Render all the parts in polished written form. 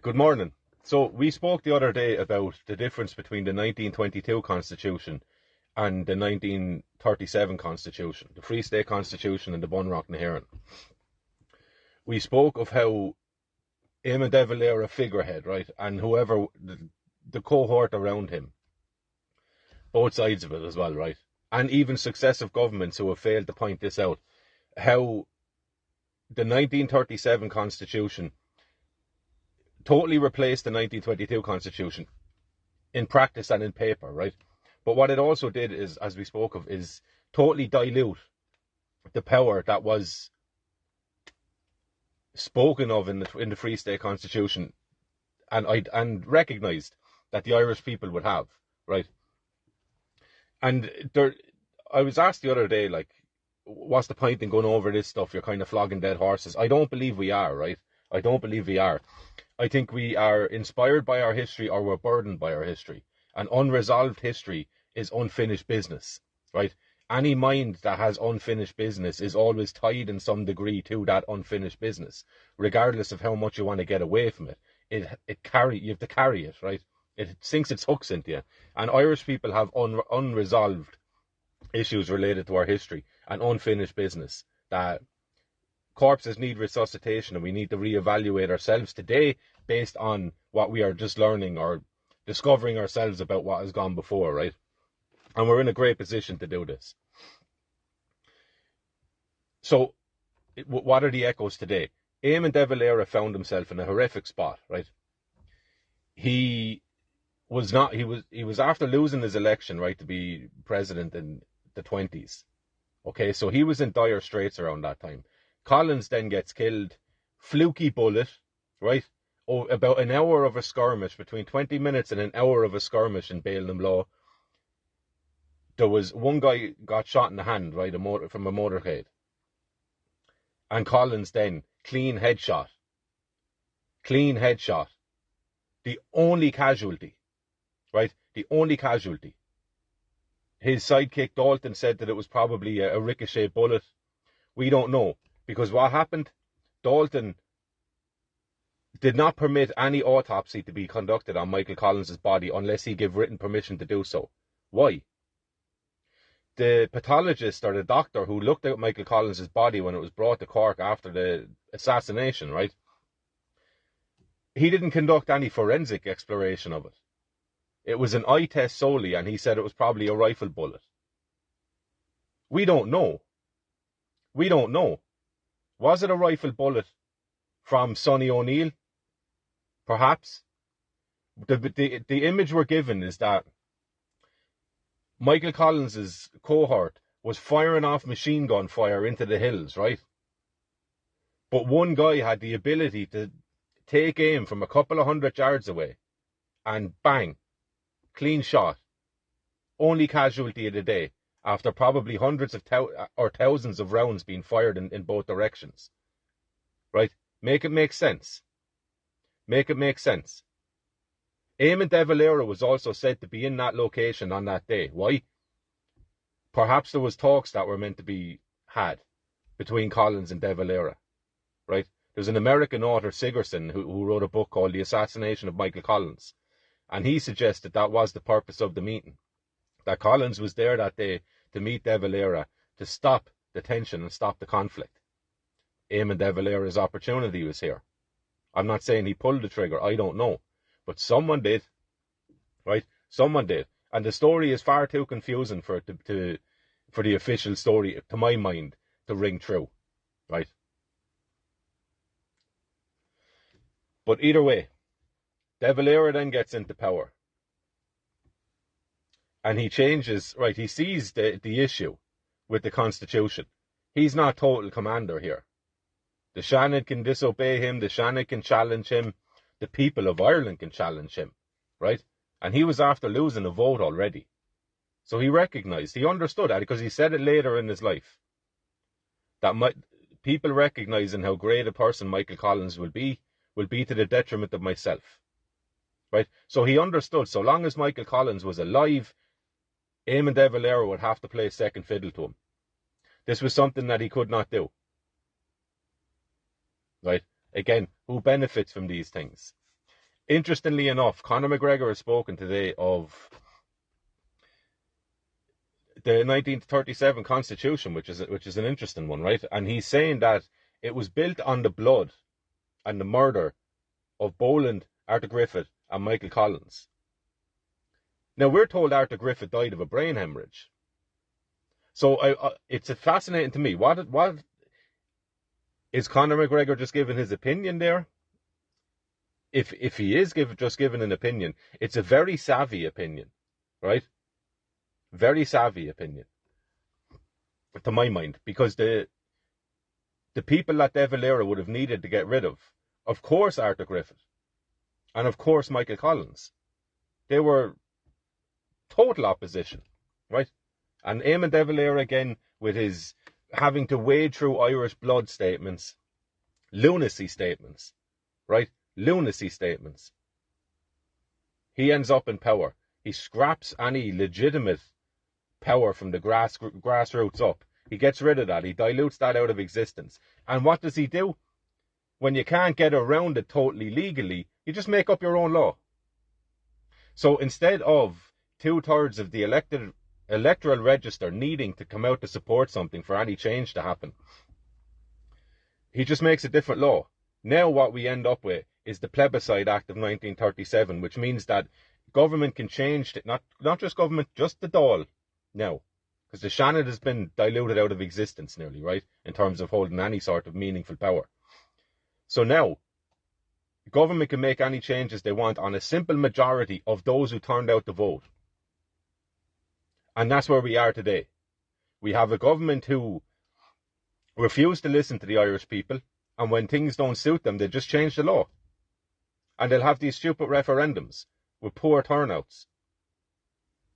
Good morning. So we spoke the other day about the difference between the 1922 Constitution and the 1937 Constitution, the Free State Constitution and the Bunrock na hÉireann. We spoke of how Eamon de Valera figurehead, right, and whoever, the cohort around him, both sides of it as well, right, and even successive governments who have failed to point this out, how the 1937 Constitution totally replaced the 1922 Constitution in practice and in paper, right? But what it also did is, as we spoke of, is totally dilute the power that was spoken of in the Free State Constitution and recognised that the Irish people would have, right? And I was asked the other day, like, what's the point in going over this stuff? You're kind of flogging dead horses. I don't believe we are, right? I don't believe we are. I think we are inspired by our history, or we're burdened by our history. And unresolved history is unfinished business, right? Any mind that has unfinished business is always tied in some degree to that unfinished business, regardless of how much you want to get away from it. You have to carry it, right? It sinks its hooks into you. And Irish people have unresolved issues related to our history and unfinished business, that corpses need resuscitation, and we need to reevaluate ourselves today based on what we are just learning or discovering ourselves about what has gone before, right? And we're in a great position to do this. So, what are the echoes today? Eamon de Valera found himself in a horrific spot, right? He was after losing his election, right, to be president in the 20s. Okay, so he was in dire straits around that time. Collins then gets killed, fluky bullet, right? Oh, about an hour of a skirmish, between 20 minutes and an hour of a skirmish in Bailnamlaw. There was one guy got shot in the hand, right, from a motorcade. And Collins then, clean headshot. The only casualty, right? The only casualty. His sidekick Dalton said that it was probably a ricochet bullet. We don't know. Because what happened, Dalton did not permit any autopsy to be conducted on Michael Collins' body unless he gave written permission to do so. Why? The pathologist, or the doctor who looked at Michael Collins' body when it was brought to Cork after the assassination, right? He didn't conduct any forensic exploration of it. It was an eye test solely, and he said it was probably a rifle bullet. We don't know. Was it a rifle bullet from Sonny O'Neill? Perhaps. The image we're given is that Michael Collins' cohort was firing off machine gun fire into the hills, right? But one guy had the ability to take aim from a couple of 100 yards away and bang, clean shot. Only casualty of the day, after probably hundreds of or thousands of rounds being fired in both directions. Right? Make it make sense. Eamon de Valera was also said to be in that location on that day. Why? Perhaps there was talks that were meant to be had between Collins and de Valera. Right? There's an American author, Sigerson, who wrote a book called The Assassination of Michael Collins. And he suggested that was the purpose of the meeting. That Collins was there that day to meet de Valera, to stop the tension and stop the conflict. Eamon de Valera's opportunity was here. I'm not saying he pulled the trigger, I don't know. But someone did. Right? Someone did. And the story is far too confusing for the official story, to my mind, to ring true. Right? But either way, de Valera then gets into power. And he changes, right, he sees the issue with the Constitution. He's not total commander here. The Seanad can disobey him, the Seanad can challenge him, the people of Ireland can challenge him, right? And he was after losing a vote already. So he understood that, because he said it later in his life. That people recognising how great a person Michael Collins will be to the detriment of myself. Right? So he understood, so long as Michael Collins was alive, Eamon de Valera would have to play second fiddle to him. This was something that he could not do. Right? Again, who benefits from these things? Interestingly enough, Conor McGregor has spoken today of the 1937 Constitution, which is an interesting one, right? And he's saying that it was built on the blood and the murder of Boland, Arthur Griffith, and Michael Collins. Now, we're told Arthur Griffith died of a brain hemorrhage. So it's fascinating to me. What is Conor McGregor just giving his opinion there? If he is just giving an opinion, it's a very savvy opinion, right? Very savvy opinion, to my mind, because the people that De Valera would have needed to get rid of course, Arthur Griffith, and of course, Michael Collins, they were total opposition, right? And Eamon De Valera, again, with his having to wade through Irish blood statements, lunacy statements, right? Lunacy statements. He ends up in power. He scraps any legitimate power from the grassroots up. He gets rid of that. He dilutes that out of existence. And what does he do? When you can't get around it totally legally, you just make up your own law. So instead of 2/3 of the electoral register needing to come out to support something for any change to happen, he just makes a different law. Now what we end up with is the Plebiscite Act of 1937, which means that government can change, not just government, just the Dáil now. Because the Seanad has been diluted out of existence nearly, right? In terms of holding any sort of meaningful power. So now, government can make any changes they want on a simple majority of those who turned out to vote. And that's where we are today. We have a government who refuse to listen to the Irish people, and when things don't suit them, they just change the law. And they'll have these stupid referendums with poor turnouts.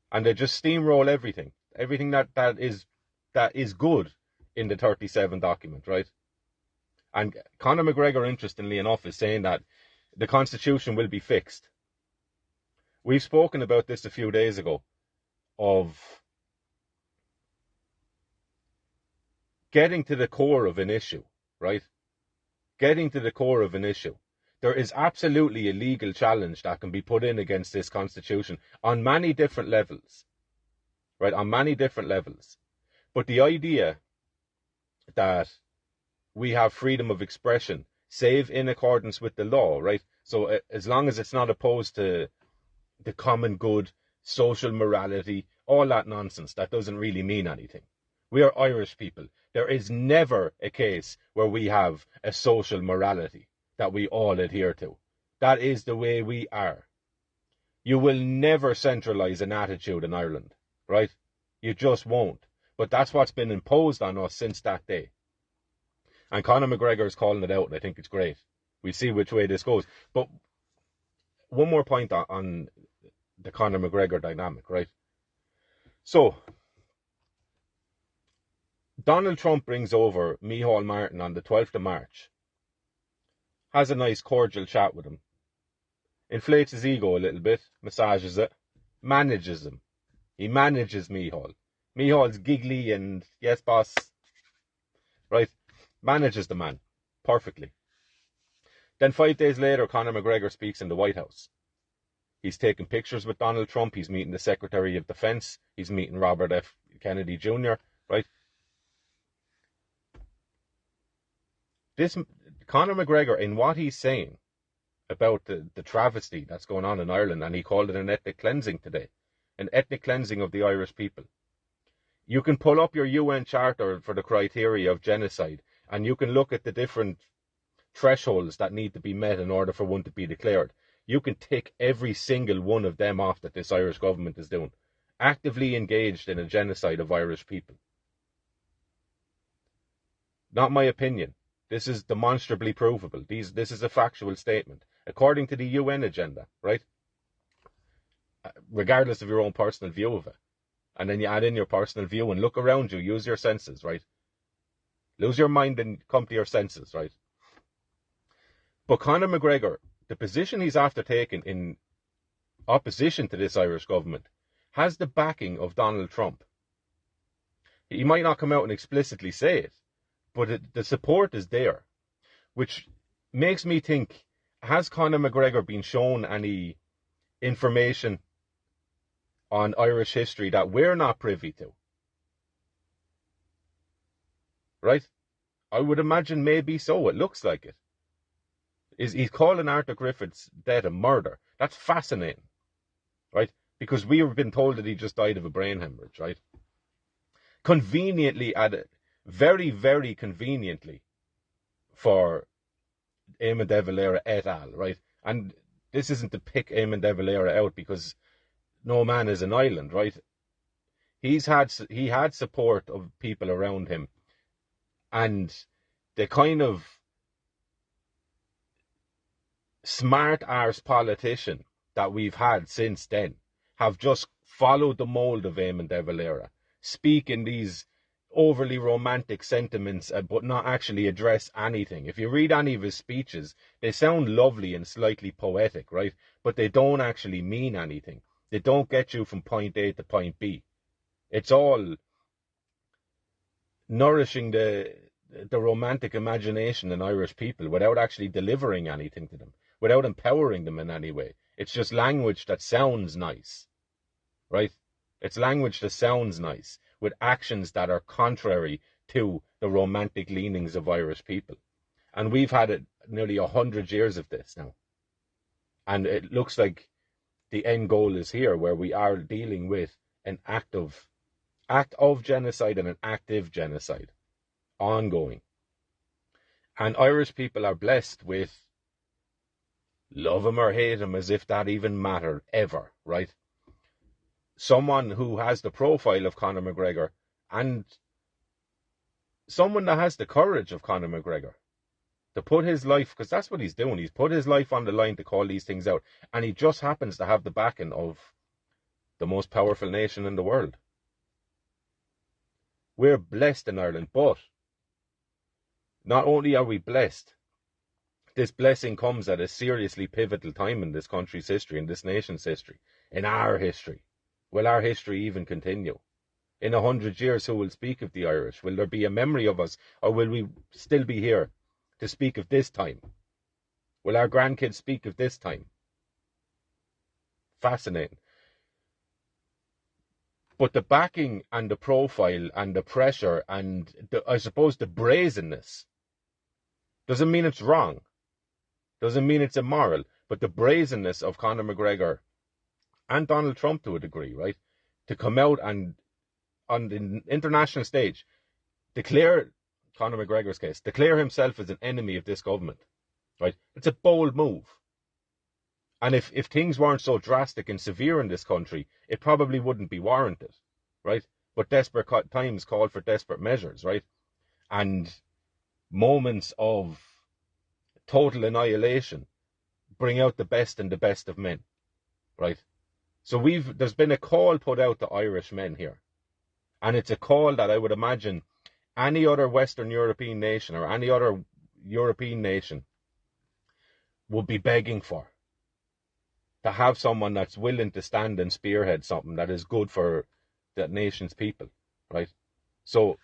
And they just steamroll everything that is good in the 37 document, right? And Conor McGregor, interestingly enough, is saying that the Constitution will be fixed. We've spoken about this a few days ago, of getting to the core of an issue, right? Getting to the core of an issue. There is absolutely a legal challenge that can be put in against this Constitution on many different levels, right? On many different levels. But the idea that we have freedom of expression, save in accordance with the law, right? So as long as it's not opposed to the common good, social morality, all that nonsense, that doesn't really mean anything. We are Irish people. There is never a case where we have a social morality that we all adhere to. That is the way we are. You will never centralise an attitude in Ireland, right? You just won't. But that's what's been imposed on us since that day. And Conor McGregor is calling it out, and I think it's great. We'll see which way this goes. But one more point on the Conor McGregor dynamic, right? So, Donald Trump brings over Micheál Martin on the 12th of March, has a nice cordial chat with him, inflates his ego a little bit, massages it, manages him. He manages Micheál. Micheál's giggly and, yes boss, right? Manages the man perfectly. Then 5 days later, Conor McGregor speaks in the White House. He's taking pictures with Donald Trump. He's meeting the Secretary of Defense. He's meeting Robert F. Kennedy Jr., right? This Conor McGregor, in what he's saying about the travesty that's going on in Ireland, and he called it an ethnic cleansing today, an ethnic cleansing of the Irish people. You can pull up your UN Charter for the criteria of genocide, and you can look at the different thresholds that need to be met in order for one to be declared. You can tick every single one of them off that this Irish government is doing. Actively engaged in a genocide of Irish people. Not my opinion. This is demonstrably provable. This is a factual statement. According to the UN agenda, right? Regardless of your own personal view of it. And then you add in your personal view and look around you. Use your senses, right? Lose your mind and come to your senses, right? But Conor McGregor, the position he's after taking in opposition to this Irish government, has the backing of Donald Trump. He might not come out and explicitly say it, but the support is there, which makes me think, has Conor McGregor been shown any information on Irish history that we're not privy to? Right? I would imagine maybe so. It looks like it. He's calling Arthur Griffith's death a murder. That's fascinating, right? Because we have been told that he just died of a brain hemorrhage, right? Conveniently, very, very conveniently for Eamon de Valera et al., right? And this isn't to pick Eamon de Valera out because no man is an island, right? He had support of people around him, and the kind of smart arse politician that we've had since then have just followed the mold of Eamon de Valera, speak in these overly romantic sentiments, but not actually address anything. If you read any of his speeches, they sound lovely and slightly poetic, right? But they don't actually mean anything. They don't get you from point A to point B. It's all nourishing the romantic imagination in Irish people without actually delivering anything to them, without empowering them in any way. It's just language that sounds nice, right? It's language that sounds nice with actions that are contrary to the romantic leanings of Irish people. And we've had it nearly 100 years of this now. And it looks like the end goal is here, where we are dealing with an act of genocide and an active genocide ongoing. And Irish people are blessed with, love him or hate him, as if that even mattered ever, right? Someone who has the profile of Conor McGregor and someone that has the courage of Conor McGregor to put his life, because that's what he's doing, he's put his life on the line to call these things out, and he just happens to have the backing of the most powerful nation in the world. We're blessed in Ireland, but not only are we blessed, this blessing comes at a seriously pivotal time in this country's history, in this nation's history, in our history. Will our history even continue? In 100 years, who will speak of the Irish? Will there be a memory of us, or will we still be here to speak of this time? Will our grandkids speak of this time? Fascinating. But the backing and the profile and the pressure and I suppose the brazenness doesn't mean it's wrong. Doesn't mean it's immoral. But the brazenness of Conor McGregor and Donald Trump to a degree, right? To come out and on the international stage declare, Conor McGregor's case, declare himself as an enemy of this government, right? It's a bold move. And if things weren't so drastic and severe in this country, it probably wouldn't be warranted, right? But desperate times call for desperate measures, right? And moments of total annihilation bring out the best and the best of men, right? So there's been a call put out to Irish men here. And it's a call that I would imagine any other Western European nation or any other European nation would be begging for. To have someone that's willing to stand and spearhead something that is good for that nation's people, right? So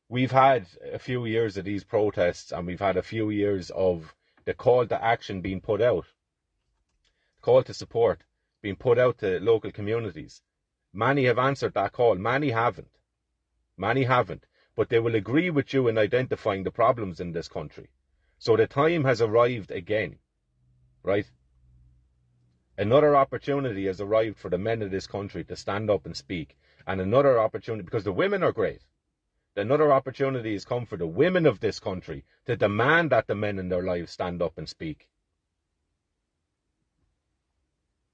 we've had a few years of these protests, and we've had a few years of the call to action being put out, call to support being put out to local communities. Many have answered that call, many haven't. But they will agree with you in identifying the problems in this country. So the time has arrived again, right? Another opportunity has arrived for the men of this country to stand up and speak. And another opportunity, because the women are great, another opportunity has come for the women of this country to demand that the men in their lives stand up and speak.